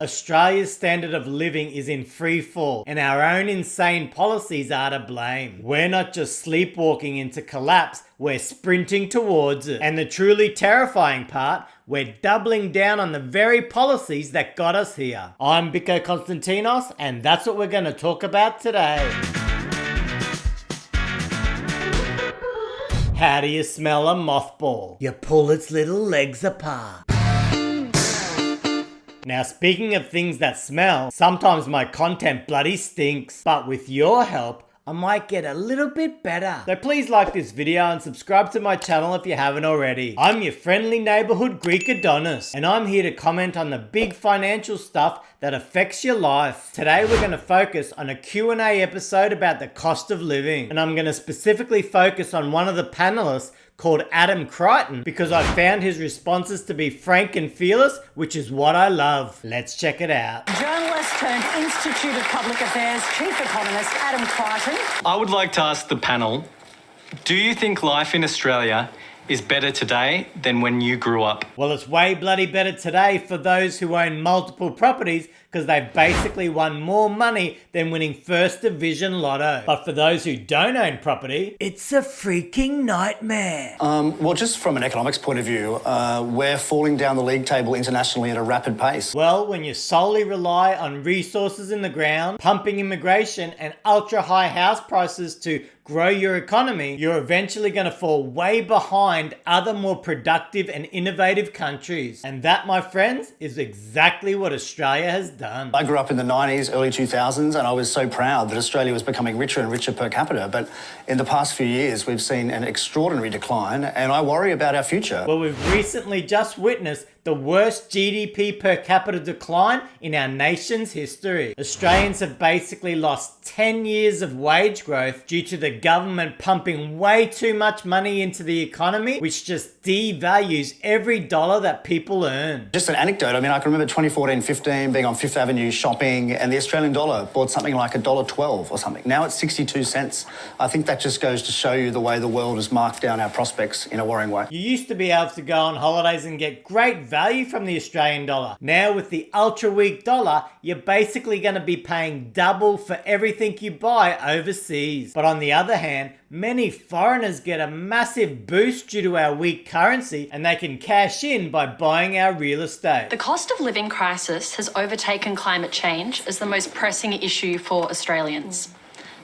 Australia's standard of living is in free fall, and our own insane policies are to blame. We're not just sleepwalking into collapse, we're sprinting towards it. And the truly terrifying part, we're doubling down on the very policies that got us here. I'm Biko Konstantinos, and that's what we're going to talk about today. How do you smell a mothball? You pull its little legs apart. Now, speaking of things that smell, sometimes my content bloody stinks, but with your help, I might get a little bit better. So please like this video and subscribe to my channel if you haven't already. I'm your friendly neighborhood Greek Adonis, and I'm here to comment on the big financial stuff that affects your life. Today we're going to focus on a Q&A episode about the cost of living, and I'm going to specifically focus on one of the panelists called Adam Crichton because I found his responses to be frank and fearless, which is what I love. Let's check it out. Journalist turned Institute of Public Affairs chief economist Adam Crichton. I would like to ask the panel, do you think life in Australia is better today than when you grew up? Well, it's way bloody better today for those who own multiple properties because they've basically won more money than winning First Division Lotto. But for those who don't own property, it's a freaking nightmare. Well, just from an economics point of view, we're falling down the league table internationally at a rapid pace. Well, when you solely rely on resources in the ground, pumping immigration, and ultra-high house prices to grow your economy, you're eventually going to fall way behind other more productive and innovative countries. And that, my friends, is exactly what Australia has done. I grew up in the 90s, early 2000s, and I was so proud that Australia was becoming richer and richer per capita. But in the past few years, we've seen an extraordinary decline, and I worry about our future. Well, we've recently just witnessed the worst GDP per capita decline in our nation's history. Australians have basically lost 10 years of wage growth due to the government pumping way too much money into the economy, which just devalues every dollar that people earn. Just an anecdote, I mean, I can remember 2014-15 being on Fifth Avenue shopping, and the Australian dollar bought something like $1.12 or something. Now it's 62 cents. I think that just goes to show you the way the world has marked down our prospects in a worrying way. You used to be able to go on holidays and get great value from the Australian dollar. Now with the ultra weak dollar, you're basically going to be paying double for everything you buy overseas. But on the other hand, many foreigners get a massive boost due to our weak currency, and they can cash in by buying our real estate. The cost of living crisis has overtaken climate change as the most pressing issue for Australians.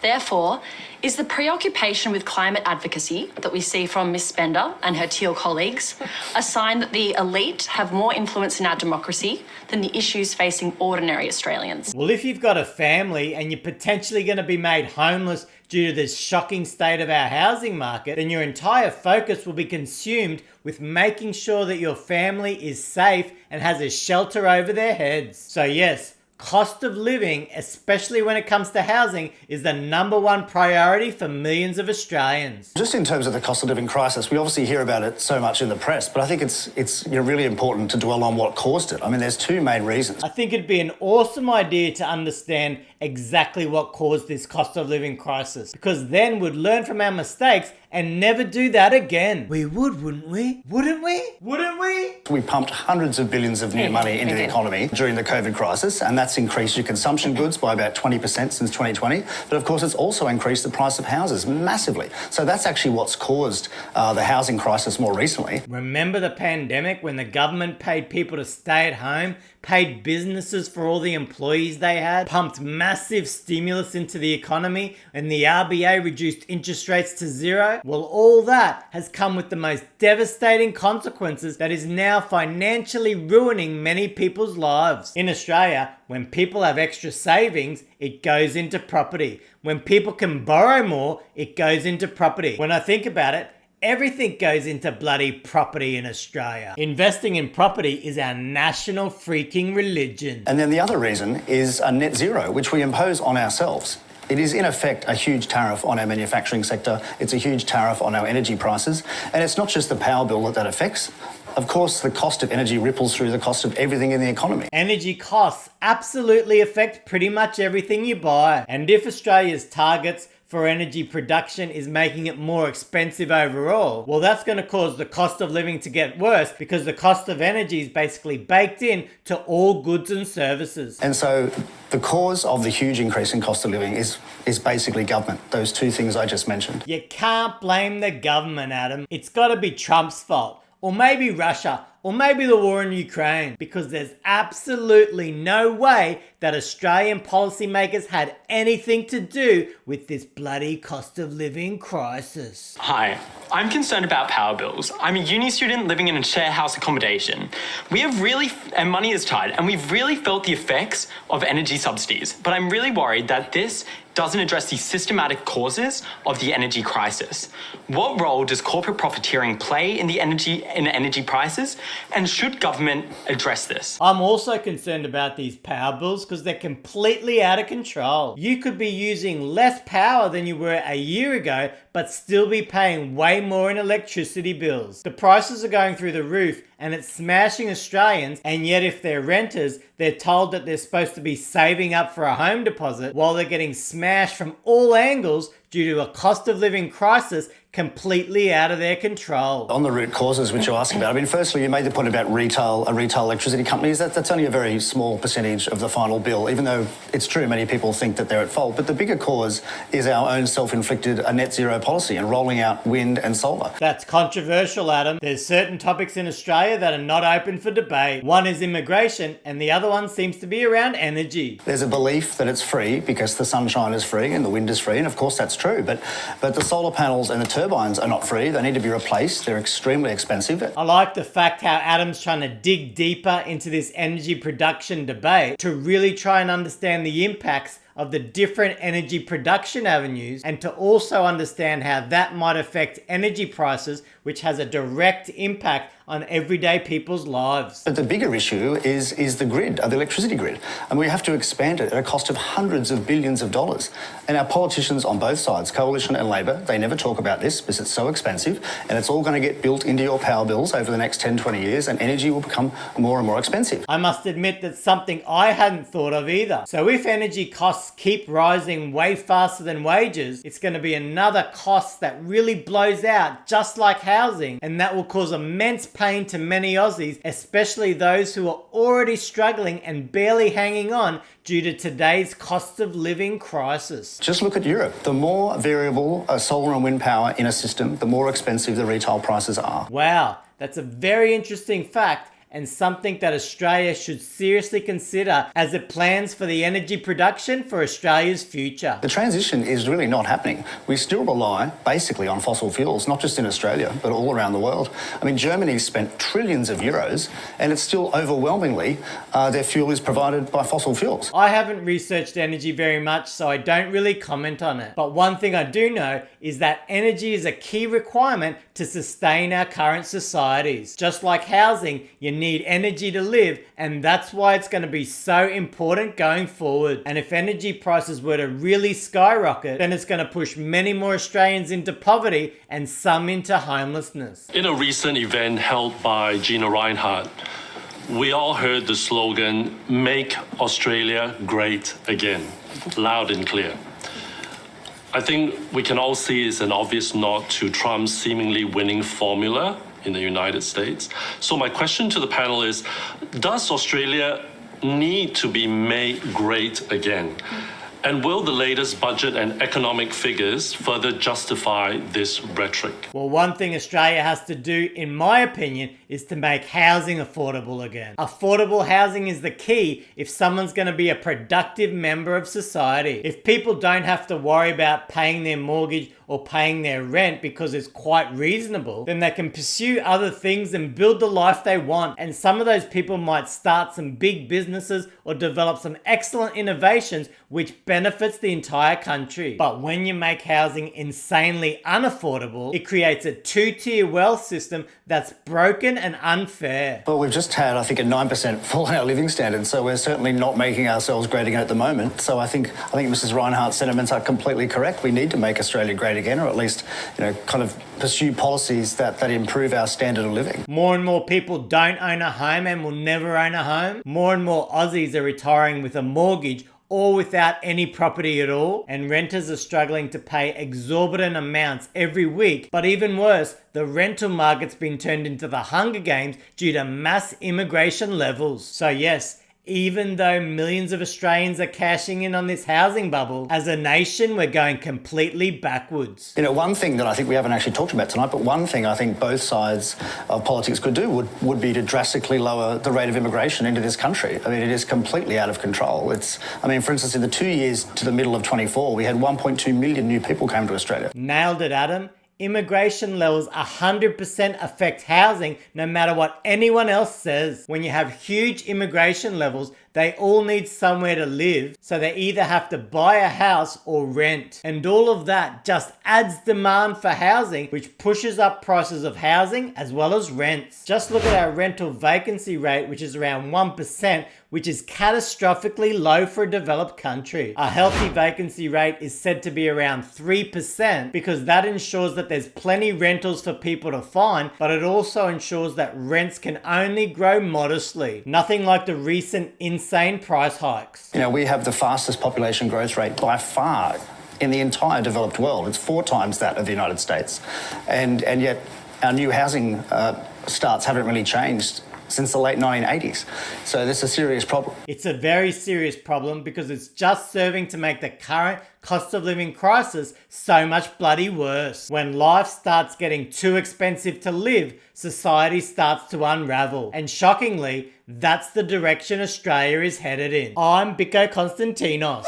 Therefore, is the preoccupation with climate advocacy that we see from Ms. Spender and her Teal colleagues a sign that the elite have more influence in our democracy than the issues facing ordinary Australians? Well, if you've got a family and you're potentially going to be made homeless due to this shocking state of our housing market, then your entire focus will be consumed with making sure that your family is safe and has a shelter over their heads. So yes, cost of living, especially when it comes to housing, is the #1 priority for millions of Australians. Just in terms of the cost of living crisis, we obviously hear about it so much in the press, but I think it's really important to dwell on what caused it. I mean, there's two main reasons. I think it'd be an awesome idea to understand exactly what caused this cost of living crisis, because then we'd learn from our mistakes and never do that again. We would, wouldn't we? Wouldn't we? Wouldn't we? We pumped hundreds of billions of new money into the economy during the COVID crisis, and that's increased your consumption goods by about 20% since 2020. But of course, it's also increased the price of houses massively. So that's actually what's caused the housing crisis more recently. Remember the pandemic when the government paid people to stay at home, paid businesses for all the employees they had, pumped massive stimulus into the economy, and the RBA reduced interest rates to zero? Well, all that has come with the most devastating consequences that is now financially ruining many people's lives. In Australia, when people have extra savings, it goes into property. When people can borrow more, it goes into property. When I think about it, everything goes into bloody property in Australia. Investing in property is our national freaking religion. And then the other reason is a net zero, which we impose on ourselves. It is in effect a huge tariff on our manufacturing sector. It's a huge tariff on our energy prices. And it's not just the power bill that affects. Of course, the cost of energy ripples through the cost of everything in the economy. Energy costs absolutely affect pretty much everything you buy. And if Australia's targets for energy production is making it more expensive overall, well, that's going to cause the cost of living to get worse because the cost of energy is basically baked in to all goods and services. And so the cause of the huge increase in cost of living is basically government, those two things I just mentioned. You can't blame the government, Adam. It's got to be Trump's fault. Or maybe Russia, or maybe the war in Ukraine, because there's absolutely no way that Australian policymakers had anything to do with this bloody cost of living crisis. Hi, I'm concerned about power bills. I'm a uni student living in a share house accommodation. And money is tight, and we've really felt the effects of energy subsidies. But I'm really worried that this doesn't address the systematic causes of the energy crisis. What role does corporate profiteering play in energy prices? And should government address this? I'm also concerned about these power bills because they're completely out of control. You could be using less power than you were a year ago, but still be paying way more in electricity bills. The prices are going through the roof and it's smashing Australians, and yet if they're renters, they're told that they're supposed to be saving up for a home deposit while they're getting smashed from all angles due to a cost of living crisis completely out of their control. On the root causes which you asked about, I mean, firstly, you made the point about retail electricity companies. That's only a very small percentage of the final bill, even though it's true many people think that they're at fault. But the bigger cause is our own self-inflicted net zero policy and rolling out wind and solar. That's controversial, Adam. There's certain topics in Australia that are not open for debate. One is immigration and the other one seems to be around energy. There's a belief that it's free because the sunshine is free and the wind is free, and of course that's true. But the solar panels and the turbines are not free. They need to be replaced. They're extremely expensive. I like the fact how Adam's trying to dig deeper into this energy production debate to really try and understand the impacts of the different energy production avenues and to also understand how that might affect energy prices, which has a direct impact on everyday people's lives. But the bigger issue is the grid, the electricity grid. And we have to expand it at a cost of hundreds of billions of dollars. And our politicians on both sides, Coalition and Labor, they never talk about this because it's so expensive and it's all going to get built into your power bills over the next 10, 20 years, and energy will become more and more expensive. I must admit that's something I hadn't thought of either. So if energy costs keep rising way faster than wages, it's going to be another cost that really blows out, just like housing, and that will cause immense pain to many Aussies, especially those who are already struggling and barely hanging on due to today's cost of living crisis. Just look at Europe. The more variable solar and wind power in a system, the more expensive the retail prices are. Wow, that's a very interesting fact, and something that Australia should seriously consider as it plans for the energy production for Australia's future. The transition is really not happening. We still rely basically on fossil fuels, not just in Australia, but all around the world. I mean, Germany's spent trillions of euros, and it's still overwhelmingly their fuel is provided by fossil fuels. I haven't researched energy very much, so I don't really comment on it. But one thing I do know is that energy is a key requirement to sustain our current societies. Just like housing, you need energy to live, and that's why it's going to be so important going forward. And if energy prices were to really skyrocket, then it's going to push many more Australians into poverty and some into homelessness. In a recent event held by Gina Reinhardt, we all heard the slogan, "Make Australia Great Again," loud and clear. I think we can all see it's an obvious nod to Trump's seemingly winning formula in the United States. So my question to the panel is, does Australia need to be made great again? And will the latest budget and economic figures further justify this rhetoric? Well, one thing Australia has to do, in my opinion, is to make housing affordable again. Affordable housing is the key if someone's going to be a productive member of society. If people don't have to worry about paying their mortgage or paying their rent because it's quite reasonable, then they can pursue other things and build the life they want. And some of those people might start some big businesses or develop some excellent innovations which benefits the entire country. But when you make housing insanely unaffordable, it creates a two-tier wealth system that's broken and unfair. Well, we've just had, I think, a 9% fall in our living standards, so we're certainly not making ourselves great again at the moment. So I think Mrs. Reinhardt's sentiments are completely correct. We need to make Australia great again, or at least, kind of pursue policies that improve our standard of living. More and more people don't own a home and will never own a home. More and more Aussies are retiring with a mortgage or without any property at all, and renters are struggling to pay exorbitant amounts every week. But even worse, the rental market's been turned into the Hunger Games due to mass immigration levels. So yes, even though millions of Australians are cashing in on this housing bubble, as a nation, we're going completely backwards. You know, one thing that I think we haven't actually talked about tonight, but one thing I think both sides of politics could do would be to drastically lower the rate of immigration into this country. I mean, it is completely out of control. For instance, in the 2 years to the middle of 24, we had 1.2 million new people came to Australia. Nailed it, Adam. Immigration levels 100% affect housing no matter what anyone else says. When you have huge immigration levels, they all need somewhere to live, so they either have to buy a house or rent. And all of that just adds demand for housing, which pushes up prices of housing as well as rents. Just look at our rental vacancy rate, which is around 1%, which is catastrophically low for a developed country. A healthy vacancy rate is said to be around 3% because that ensures that there's plenty rentals for people to find, but it also ensures that rents can only grow modestly. Nothing like the recent insane price hikes. You know, we have the fastest population growth rate by far in the entire developed world. It's 4 times that of the United States. And yet our new housing starts haven't really changed since the late 1980s. So this is a serious problem. It's a very serious problem because it's just serving to make the current cost of living crisis so much bloody worse. When life starts getting too expensive to live, society starts to unravel. And shockingly, that's the direction Australia is headed in. I'm Biko Konstantinos.